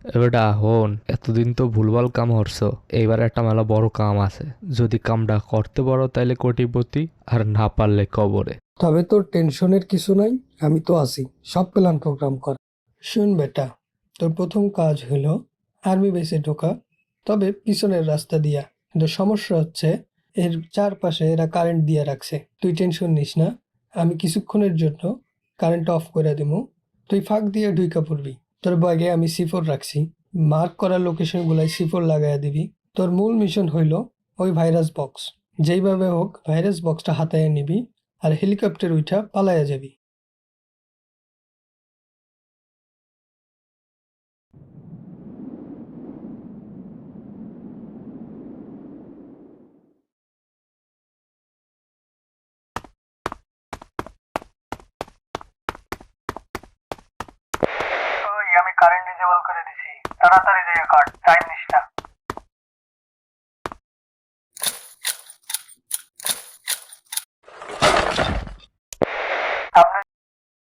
এবারটা হন, এতদিন তো ভুলভাল কাম করছো, এইবার একটা মেলা বড় কাম আছে। যদি কামটা করতে পারো তাইলে কোটিপতি, আর না পারলে কবরে। তবে তোর টেনশনের কিছু নাই, আমি তো আছি সব প্ল্যান প্রোগ্রাম কর। শুন বেটা, তোর প্রথম কাজ হলো আর্মি বেসে ঢোকা, তবে পিছনের রাস্তা দিয়া। কিন্তু সমস্যা হচ্ছে এর চারপাশে এরা কারেন্ট দিয়ে রাখছে। তুই টেনশন নিস না, আমি কিছুক্ষণের জন্য কারেন্ট অফ করে দেবো। তুই ফাঁক দিয়ে ঢুইকা পড়বি। তোর ব্যাগে আমি সিফোর রাখছি, মার্ক করা লোকেশনগুলাই সিফোর লাগাইয়া দিবি। তোর মূল মিশন হইল ওই ভাইরাস বক্স, যেইভাবে হোক ভাইরাস বক্সটা হাতায় নিবি আর হেলিকপ্টার উঠা পালাইয়া যাবি। ওই আমি কারেন্ট ডিসেবল করে দিছি, তাড়াতাড়ি যাইয়া কাট, টাইম